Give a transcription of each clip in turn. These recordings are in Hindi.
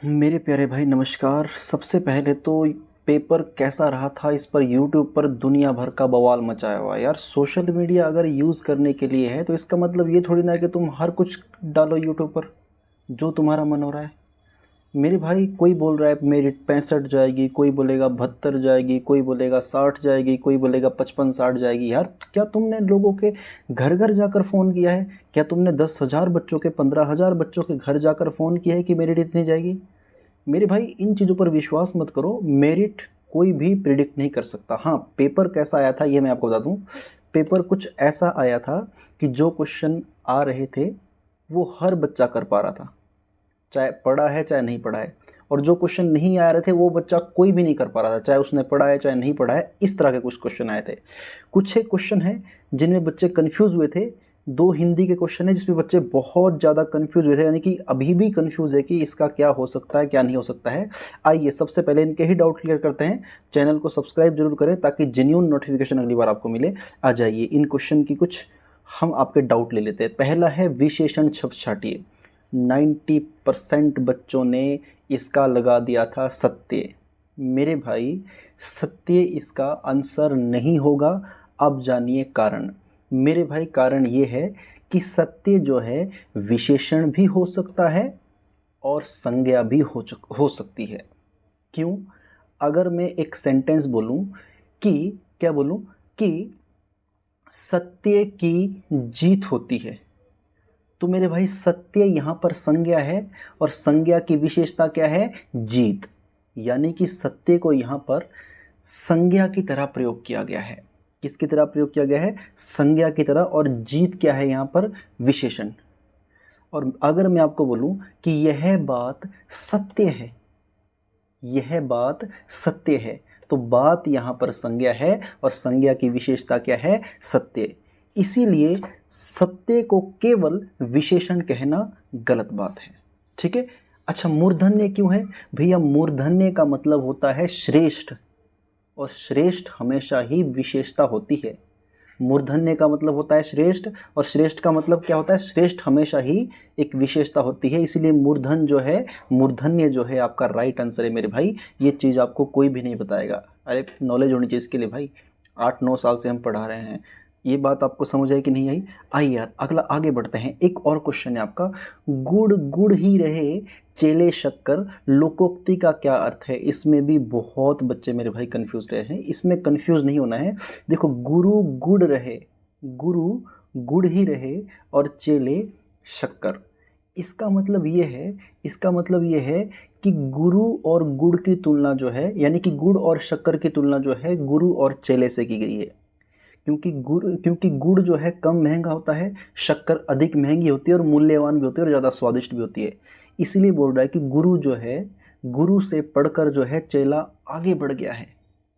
मेरे प्यारे भाई नमस्कार। सबसे पहले तो पेपर कैसा रहा था इस पर यूट्यूब पर दुनिया भर का बवाल मचाया हुआ है। यार सोशल मीडिया अगर यूज़ करने के लिए है तो इसका मतलब ये थोड़ी ना है कि तुम हर कुछ डालो यूट्यूब पर जो तुम्हारा मन हो रहा है। मेरे भाई कोई बोल रहा है मेरिट 65 जाएगी, कोई बोलेगा 72 जाएगी, कोई बोलेगा 60 जाएगी, कोई बोलेगा 55-60 जाएगी। यार क्या तुमने लोगों के घर घर जाकर फ़ोन किया है? क्या तुमने 10,000 बच्चों के 15,000 बच्चों के घर जाकर फ़ोन किया है कि मेरिट इतनी जाएगी? मेरे भाई इन चीज़ों पर विश्वास मत करो। मेरिट कोई भी प्रिडिक्ट नहीं कर सकता। हाँ, पेपर कैसा आया था ये मैं आपको बता दूं। पेपर कुछ ऐसा आया था कि जो क्वेश्चन आ रहे थे वो हर बच्चा कर पा रहा था, चाहे पढ़ा है चाहे नहीं पढ़ा है। और जो क्वेश्चन नहीं आ रहे थे वो बच्चा कोई भी नहीं कर पा रहा था, चाहे उसने पढ़ा है चाहे नहीं पढ़ा है। इस तरह के कुछ क्वेश्चन आए थे। कुछ एक क्वेश्चन है जिनमें बच्चे कन्फ्यूज़ हुए थे। दो हिंदी के क्वेश्चन है जिसमें बच्चे बहुत ज़्यादा कन्फ्यूज़ हुए थे, यानी कि अभी भी कन्फ्यूज़ है कि इसका क्या हो सकता है क्या नहीं हो सकता है। आइए सबसे पहले इनके ही डाउट क्लियर करते हैं। चैनल को सब्सक्राइब जरूर करें ताकि जेन्युइन नोटिफिकेशन अगली बार आपको मिले। आ जाइए इन क्वेश्चन की कुछ हम आपके डाउट ले लेते हैं। पहला है विशेषण शब्द छाटिए। 90% बच्चों ने इसका लगा दिया था सत्य। मेरे भाई सत्य इसका आंसर नहीं होगा। अब जानिए कारण। मेरे भाई कारण ये है कि सत्य जो है विशेषण भी हो सकता है और संज्ञा भी हो सकती है। क्यों? अगर मैं एक सेंटेंस बोलूं कि क्या बोलूं कि सत्य की जीत होती है, तो मेरे भाई सत्य यहाँ पर संज्ञा है और संज्ञा की विशेषता क्या है? जीत। यानी कि सत्य को यहाँ पर संज्ञा की तरह प्रयोग किया गया है। किसकी तरह प्रयोग किया गया है? संज्ञा की तरह। और जीत क्या है यहाँ पर? विशेषण। और अगर मैं आपको बोलूँ कि यह बात सत्य है, यह बात सत्य है, तो बात यहाँ पर संज्ञा है और संज्ञा की विशेषता क्या है? सत्य। इसीलिए सत्य को केवल विशेषण कहना गलत बात है। ठीक है। अच्छा, मूर्धन्य क्यों है भैया? मूर्धन्य का मतलब होता है श्रेष्ठ, और श्रेष्ठ हमेशा ही विशेषता होती है। मूर्धन्य का मतलब होता है श्रेष्ठ, और श्रेष्ठ का मतलब क्या होता है? श्रेष्ठ हमेशा ही एक विशेषता होती है। इसीलिए मूर्धन जो है, मूर्धन्य जो है आपका राइट आंसर है मेरे भाई। ये चीज़ आपको कोई भी नहीं बताएगा। अरे नॉलेज होनी चाहिए इसके लिए भाई। 8-9 साल से हम पढ़ा रहे हैं। ये बात आपको समझ आई कि नहीं आई? आइए यार अगला आगे बढ़ते हैं। एक और क्वेश्चन है आपका। गुड़ गुड़ ही रहे चेले शक्कर लोकोक्ति का क्या अर्थ है? इसमें भी बहुत बच्चे मेरे भाई कंफ्यूज रहे हैं। इसमें कंफ्यूज नहीं होना है। देखो, गुरु गुड़ रहे, गुरु गुड़ ही रहे और चेले शक्कर। इसका मतलब ये है, इसका मतलब ये है कि गुरु और गुड़ की तुलना जो है, यानी कि गुड़ और शक्कर की तुलना जो है गुरु और चेले से की गई है। क्योंकि गुड़ जो है कम महंगा होता है, शक्कर अधिक महंगी होती है और मूल्यवान भी होती है और ज़्यादा स्वादिष्ट भी होती है। इसलिए बोल रहा है कि गुरु जो है, गुरु से पढ़कर जो है चेला आगे बढ़ गया है।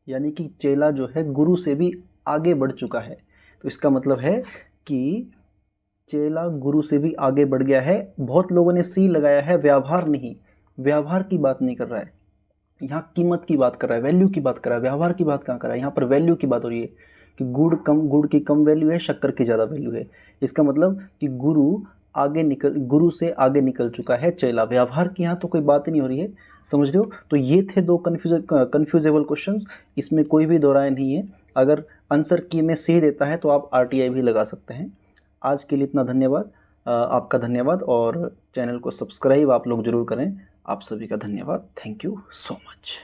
यानी कि चेला जो है गुरु से भी आगे बढ़ चुका है। तो इसका मतलब है कि चेला गुरु से भी आगे बढ़ गया है। बहुत लोगों ने सी लगाया है, व्यवहार नहीं। व्यवहार की बात नहीं कर रहा है यहाँ, कीमत की बात कर रहा है, वैल्यू की बात कर रहा है। व्यवहार की बात कहाँ कर रहा है? यहाँ पर वैल्यू की बात हो रही है कि गुड़ की कम वैल्यू है, शक्कर की ज़्यादा वैल्यू है। इसका मतलब कि गुरु से आगे निकल चुका है चेला। व्यवहार की यहाँ तो कोई बात ही नहीं हो रही है। समझ रहे हो? तो ये थे दो कन्फ्यूजेबल क्वेश्चंस। इसमें कोई भी दो राय नहीं है। अगर आंसर की में सी देता है तो आप RTI भी लगा सकते हैं। आज के लिए इतना धन्यवाद। आपका धन्यवाद, और चैनल को सब्सक्राइब आप लोग ज़रूर करें। आप सभी का धन्यवाद। Thank you so much.